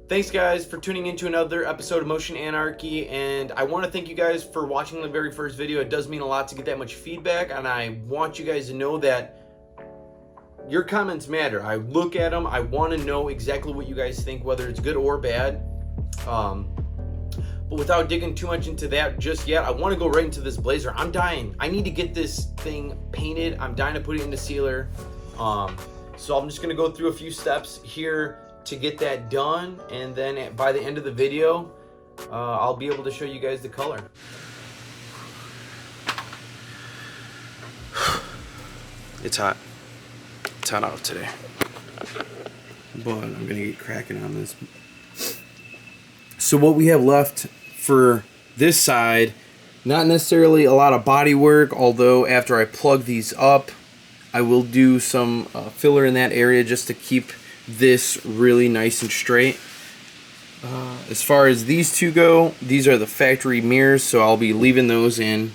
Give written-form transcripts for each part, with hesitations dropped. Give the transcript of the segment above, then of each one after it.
Thanks guys for tuning into another episode of Motion Anarchy, and I want to thank you guys for watching the very first video. It does mean a lot to get that much feedback, and I want you guys to know that your comments matter. I look at them, I want to know exactly what you guys think, whether it's good or bad. But without digging too much into that just yet, I want to go right into this Blazer. I'm dying. I need to get this thing painted. I'm dying to put it in the sealer. So I'm just going to go through a few steps here to get that done, and then by the end of the video I'll be able to show you guys the color. It's hot out today, but I'm gonna get cracking on this. So what we have left for this side, not necessarily a lot of body work, although after I plug these up I will do some filler in that area just to keep this really nice and straight. As far as these two go, these are the factory mirrors, so I'll be leaving those in.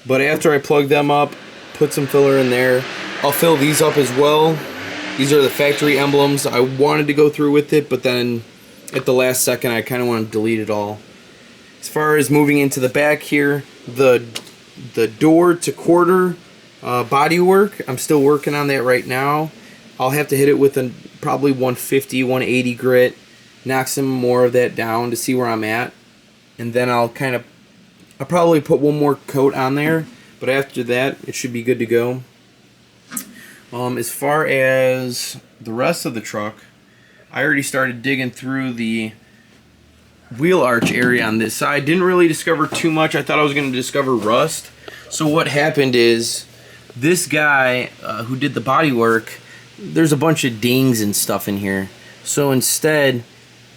But after I plug them up, put some filler in there, I'll fill these up as well. These are the factory emblems. I wanted to go through with it, but then at the last second I kind of want to delete it all. As far as moving into the back here, the door to quarter body work, I'm still working on that right now. I'll have to hit it with a probably 150, 180 grit, knock some more of that down to see where I'm at, and then I'll probably put one more coat on there, but after that it should be good to go. As far as the rest of the truck, I already started digging through the wheel arch area on this side. Didn't really discover too much. I thought I was going to discover rust. So what happened is this guy who did the body work, there's a bunch of dings and stuff in here. So instead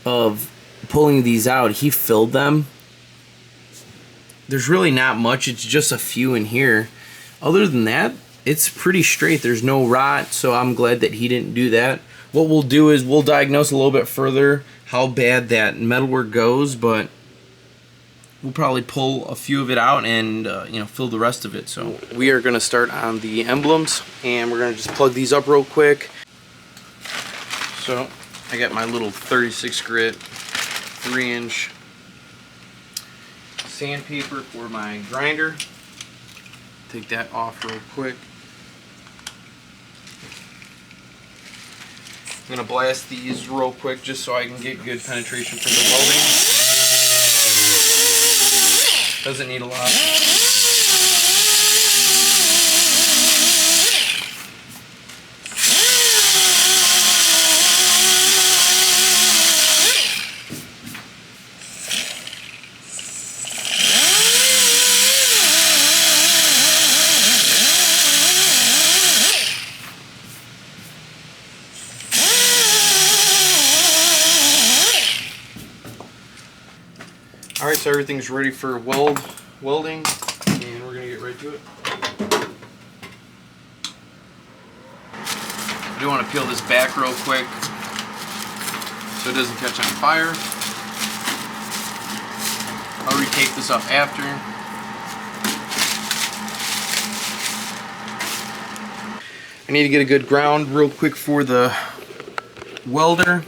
of pulling these out, he filled them. There's really not much. It's just a few in here. Other than that, it's pretty straight. There's no rot, so I'm glad that he didn't do that. What we'll do is we'll diagnose a little bit further how bad that metalwork goes, but we'll probably pull a few of it out and fill the rest of it. So we are going to start on the emblems, and we're going to just plug these up real quick. So I got my little 36 grit 3-inch sandpaper for my grinder. Take that off real quick. I'm going to blast these real quick just so I can get good penetration for the welding. Doesn't need a lot. Alright, so everything's ready for welding, and we're going to get right to it. I do want to peel this back real quick so it doesn't catch on fire. I'll retake this up after. I need to get a good ground real quick for the welder,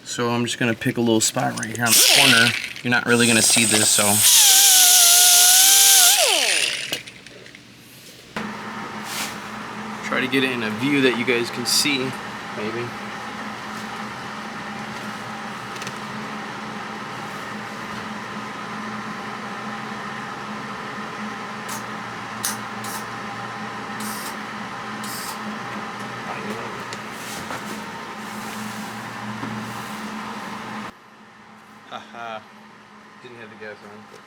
so I'm just going to pick a little spot right here on the corner. You're not really going to see this, so try to get it in a view that you guys can see, maybe. Haha, didn't have the gas on.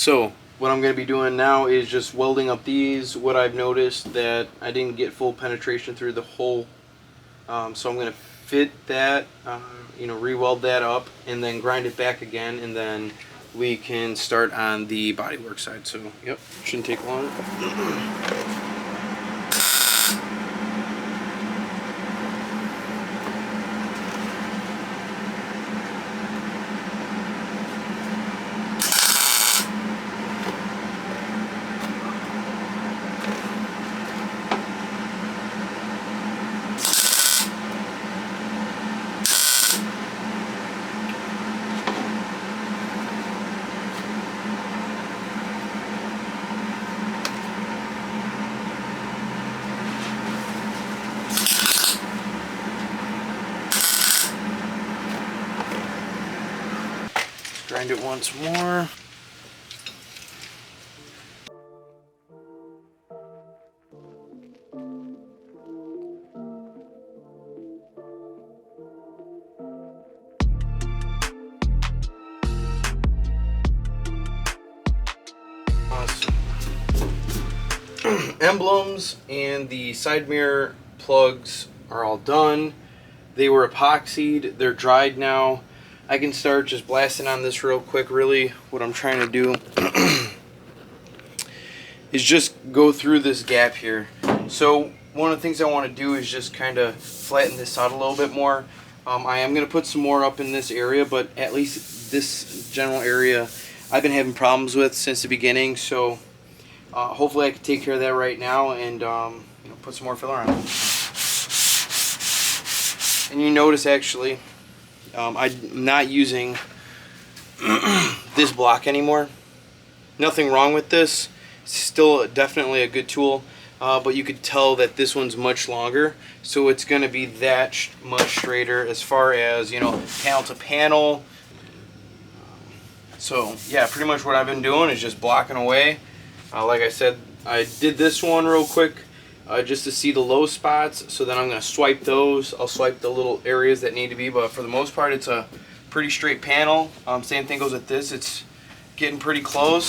So what I'm going to be doing now is just welding up these. What I've noticed that I didn't get full penetration through the hole, so I'm going to fit that, re-weld that up and then grind it back again, and then we can start on the bodywork side. So yep, shouldn't take long. Grind it once more. Awesome. Emblems and the side mirror plugs are all done. They were epoxied, they're dried now. I can start just blasting on this real quick. Really, what I'm trying to do is just go through this gap here. So one of the things I want to do is just kind of flatten this out a little bit more. I am going to put some more up in this area, but at least this general area I've been having problems with since the beginning. So hopefully I can take care of that right now and put some more filler on it. And you notice actually, I'm not using this block anymore. Nothing wrong with this. It's still definitely a good tool, but you could tell that this one's much longer, so it's going to be that much straighter as far as, panel to panel. So yeah, pretty much what I've been doing is just blocking away. Like I said, I did this one real quick just to see the low spots, so then I'm going to swipe those. I'll swipe the little areas that need to be, but for the most part it's a pretty straight panel. Same thing goes with this. It's getting pretty close.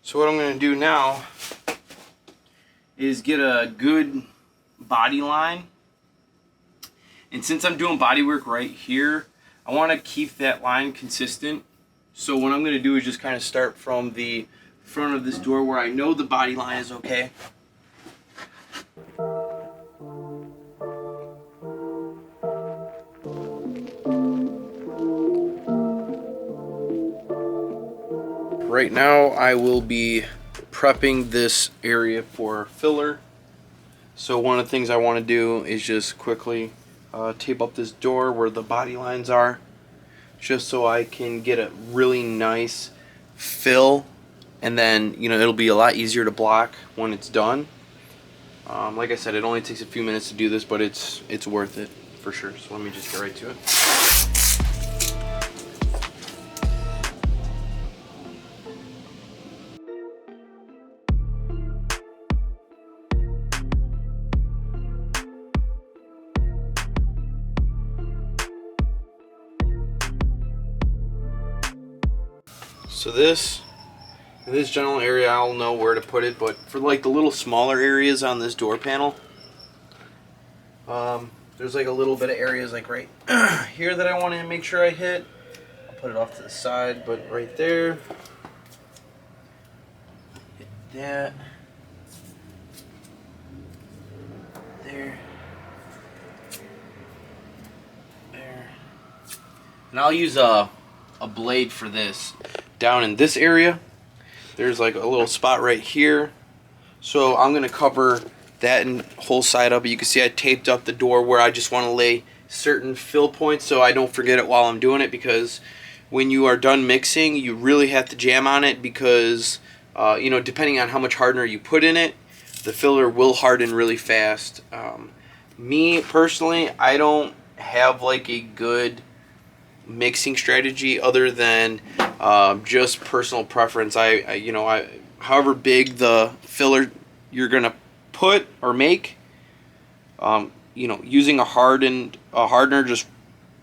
So what I'm going to do now is get a good body line. And since I'm doing body work right here, I want to keep that line consistent. So what I'm going to do is just kind of start from the front of this door where I know the body line is okay. Right now I will be prepping this area for filler. So one of the things I want to do is just quickly tape up this door where the body lines are, just so I can get a really nice fill, and then it'll be a lot easier to block when it's done. Like I said, it only takes a few minutes to do this, but it's worth it for sure. So let me just get right to it. So this general area, I'll know where to put it, but for like the little smaller areas on this door panel, there's like a little bit of areas like right here that I want to make sure I hit. I'll put it off to the side, but right there, hit that, there, there, and I'll use a blade for this. Down in this area, there's like a little spot right here, so I'm gonna cover that whole side up. You can see I taped up the door where I just want to lay certain fill points so I don't forget it while I'm doing it, because when you are done mixing you really have to jam on it, because depending on how much hardener you put in it, the filler will harden really fast. Me personally, I don't have like a good mixing strategy other than just personal preference. I however big the filler you're gonna put or make, you know, using a hardener, just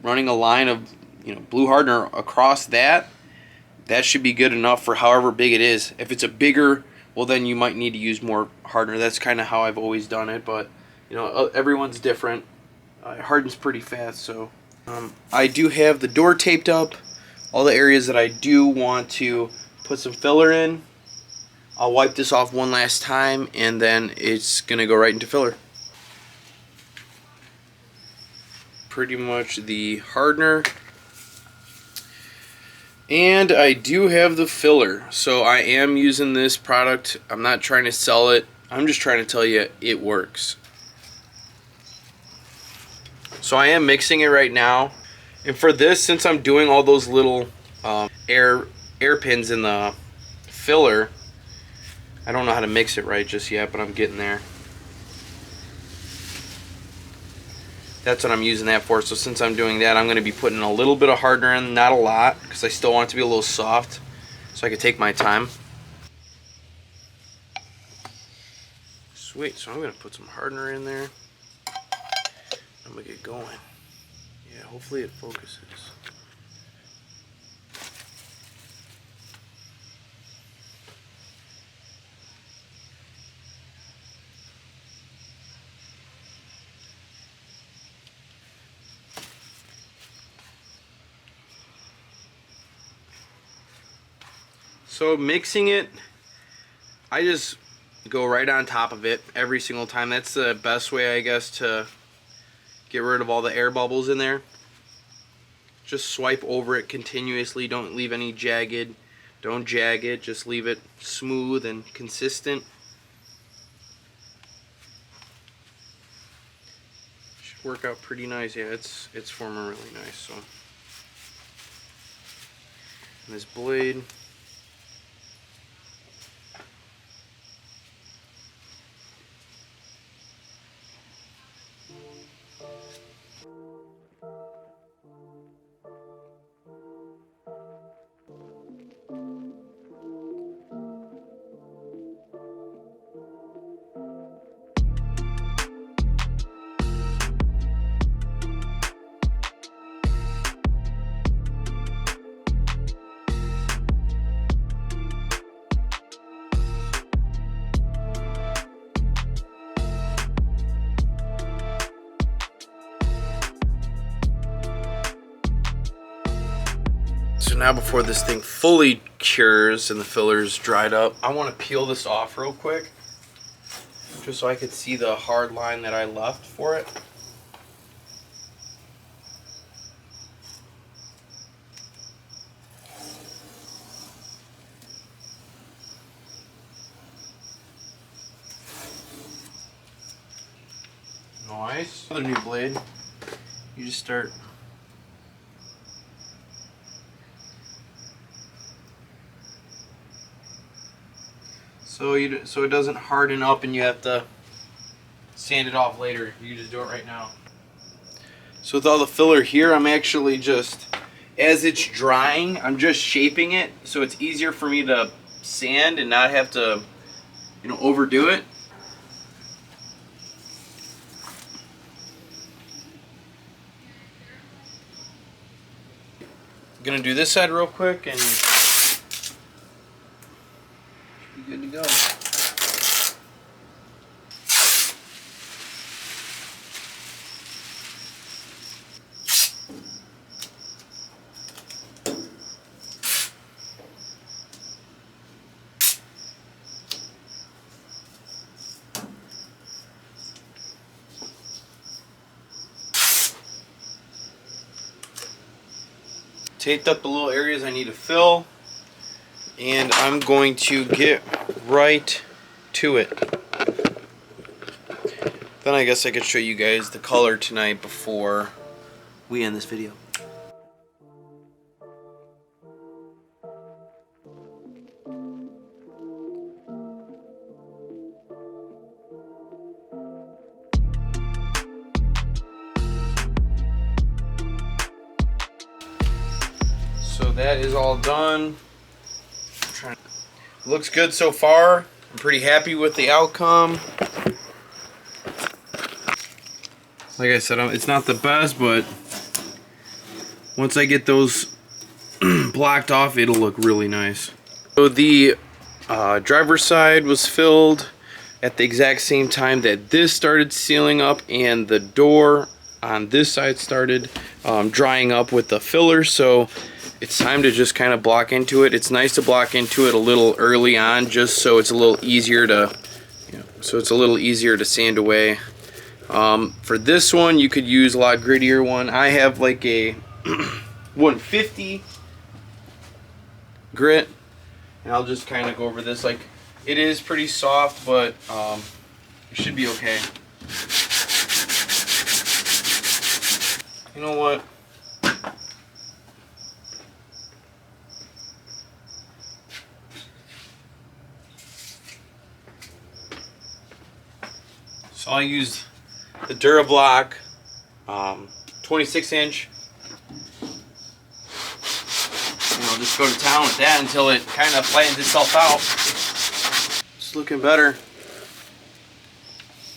running a line of, you know, blue hardener across that, that should be good enough for however big it is. If it's a bigger, well, then you might need to use more hardener. That's kind of how I've always done it, but you know, everyone's different. It hardens pretty fast. So I do have the door taped up, all the areas that I do want to put some filler in. I'll wipe this off one last time, and then it's gonna go right into filler. Pretty much the hardener, and I do have the filler. So I am using this product. I'm not trying to sell it, I'm just trying to tell you it works. So I am mixing it right now, and for this, since I'm doing all those little air pins in the filler, I don't know how to mix it right just yet, but I'm getting there. That's what I'm using that for. So since I'm doing that, I'm going to be putting a little bit of hardener in, not a lot, because I still want it to be a little soft, so I can take my time. Sweet, so I'm going to put some hardener in there. I'm going to get going. Yeah, hopefully it focuses. So mixing it, I just go right on top of it every single time. That's the best way, I guess, to get rid of all the air bubbles in there. Just swipe over it continuously. Don't leave any jagged. Don't jag it. Just leave it smooth and consistent. Should work out pretty nice. Yeah, it's forming really nice. So, and this blade. So now before this thing fully cures and the filler's dried up, I want to peel this off real quick, just so I could see the hard line that I left for it. Nice. Another new blade. You just start. So it doesn't harden up and you have to sand it off later. You can just do it right now. So with all the filler here, I'm actually just, as it's drying, I'm just shaping it so it's easier for me to sand and not have to, you know, overdo it. I'm gonna do this side real quick and be good to go. Taped up the little areas I need to fill, and I'm going to get right to it. Then I guess I could show you guys the color tonight before we end this video. So that is all done. Looks good so far. I'm pretty happy with the outcome. Like I said, it's not the best, but once I get those blocked off, it'll look really nice. So the driver's side was filled at the exact same time that this started sealing up, and the door on this side started drying up with the filler. So it's time to just kind of block into it. It's nice to block into it a little early on, just so it's a little easier to, sand away. For this one, you could use a lot grittier one. I have like a 150 grit, and I'll just kind of go over this. Like, it is pretty soft, but it should be okay. You know what? So I used the Durablock 26-inch. And I'll just go to town with that until it kind of flattens itself out. It's looking better.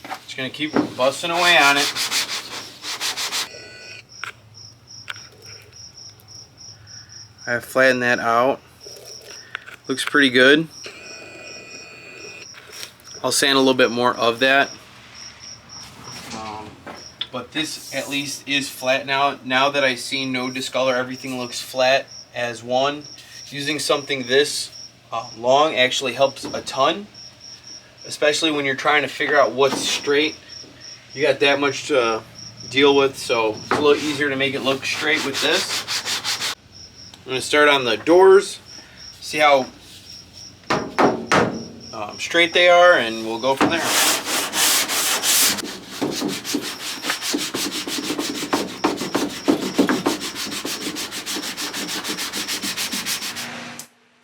Just gonna keep busting away on it. I flattened that out. Looks pretty good. I'll sand a little bit more of that. But this at least is flat now. Now that I see no discolor, everything looks flat as one. Using something this long actually helps a ton, especially when you're trying to figure out what's straight. You got that much to deal with, so it's a little easier to make it look straight with this. I'm going to start on the doors, see how straight they are, and we'll go from there.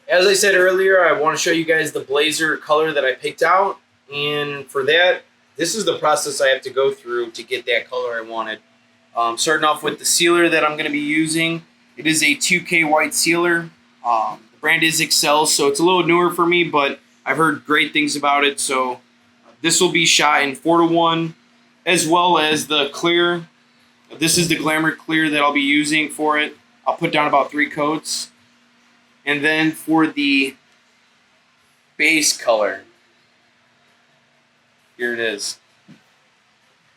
As I said earlier, I want to show you guys the blazer color that I picked out, and for that, this is the process I have to go through to get that color I wanted. Starting off with the sealer that I'm going to be using. It is a 2K white sealer. The brand is Excel, so it's a little newer for me, but I've heard great things about it. So this will be shot in 4:1, as well as the clear. This is the Glamour Clear that I'll be using for it. I'll put down about 3 coats. And then for the base color, here it is.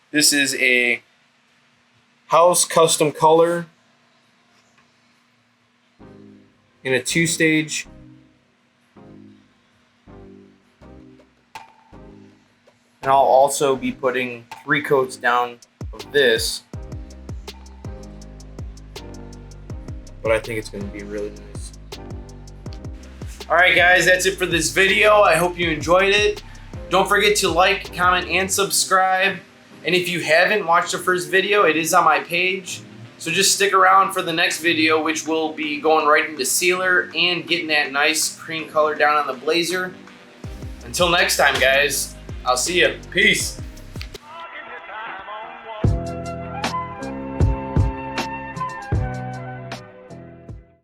This is a House Custom Color in a 2-stage. And I'll also be putting 3 coats down of this. But I think it's going to be really nice. Alright guys, that's it for this video. I hope you enjoyed it. Don't forget to like, comment, and subscribe. And if you haven't watched the first video, it is on my page. So just stick around for the next video, which will be going right into sealer and getting that nice cream color down on the blazer. Until next time, guys, I'll see you. Peace.